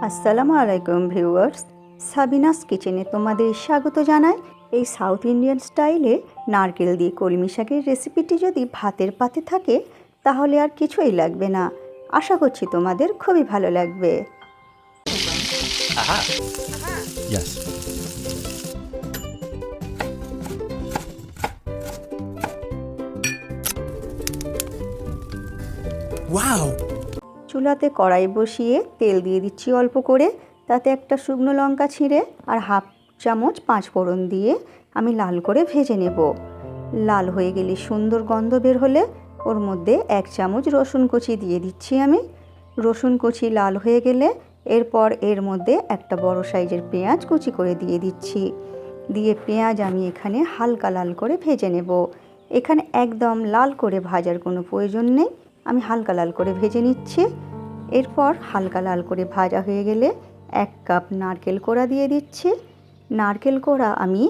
আসসালামু আলাইকুম viewers, Sabinus কিচেনে তোমাদের স্বাগত জানাই। এই সাউথ ইন্ডিয়ান স্টাইলে নারকেল দিয়ে কলমি শাকের রেসিপিটি যদি ভাতের পাতে থাকে তাহলে আর কিছুই লাগবে না। আশা করছি তোমাদের খুবই ভালো লাগবে। Aha. Yes. Wow. চুলাতে কড়াই বসিয়ে তেল দিয়ে দিচ্ছি অল্প করে, তাতে একটা শুকনো লঙ্কা ছিঁড়ে আর হাফ চামচ পাঁচফোড়ন দিয়ে আমি লাল করে ভেজে নেব। লাল হয়ে গেলে সুন্দর গন্ধ বের হলে ওর মধ্যে এক চামচ রসুন কুচি দিয়ে দিচ্ছি আমি। রসুন কুচি লাল হয়ে গেলে এরপর এর মধ্যে একটা বড় সাইজের পেঁয়াজ কুচি করে দিয়ে দিচ্ছি। দিয়ে পেঁয়াজ আমি এখানে হালকা লাল করে ভেজে নেব। এখানে একদম লাল করে ভাজার কোনো প্রয়োজন নেই, আমি হালকা লাল করে ভেজে নিচ্ছি। এরপর হালকা লাল করে ভাজা হয়ে গেলে 1 কাপ নারকেল কোড়া দিয়ে দিচ্ছি। নারকেল কোড়া আমি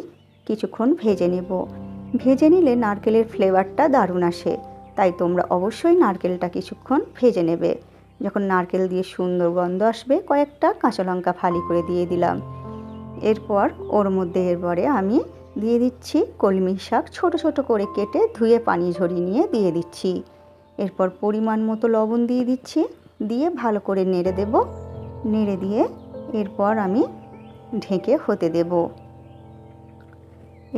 কিছুক্ষণ ভেজে নেব। ভেজে নিলে নারকেলের ফ্লেভারটা দারুণ আসে, তাই তোমরা অবশ্যই নারকেলটা কিছুক্ষণ ভেজে নেবে। যখন নারকেল দিয়ে সুন্দর গন্ধ আসবে কয়েকটা কাঁচা লঙ্কা ফালি করে দিয়ে দিলাম। এরপর ওর মধ্যে এরপরে আমি দিয়ে দিচ্ছি কলমি শাক ছোট ছোট করে কেটে ধুয়ে পানি ঝরিয়ে নিয়ে দিয়ে দিচ্ছি। এরপর পরিমাণ মতো লবণ দিয়ে দিচ্ছি, দিয়ে ভালো করে নেড়ে দেব। নেড়ে দিয়ে এরপর আমি ঢেকে হতে দেব।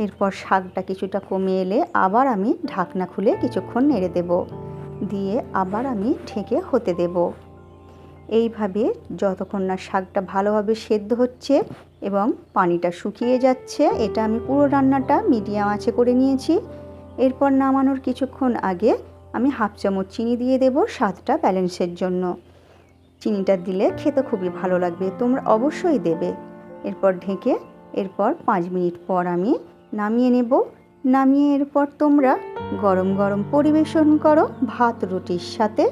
এরপর শাকটা কিছুটা কমে এলে আবার আমি ঢাকনা খুলে কিছুক্ষণ নেড়ে দেব, দিয়ে আবার আমি ঢেকে হতে দেব। এইভাবে যতক্ষণ না শাকটা ভালোভাবে সেদ্ধ হচ্ছে এবং পানিটা শুকিয়ে যাচ্ছে, এটা আমি পুরো রান্নাটা মিডিয়াম আঁচে করে নিয়েছি। এরপর নামানোর কিছুক্ষণ আগে আমি হাফ চামচ চিনি দিয়ে দেব স্বাদটা ব্যালেন্সের জন্য। চিনিটা দিলে খেতে খুবই ভালো লাগবে, তোমরা অবশ্যই দেবে। এরপর ঢেকে 5 মিনিট পর আমি নামিয়ে নেব। নামিয়ে এরপর তোমরা গরম গরম পরিবেশন করো ভাত রুটির সাথে।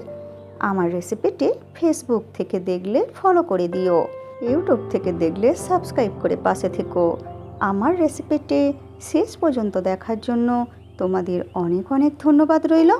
আমার রেসিপিটি ফেসবুক থেকে দেখলে ফলো করে দিও, ইউটিউব থেকে দেখলে সাবস্ক্রাইব করে পাশে থেকো। আমার রেসিপিটি শেষ পর্যন্ত দেখার জন্য তোমাদের অনেক অনেক ধন্যবাদ রইল।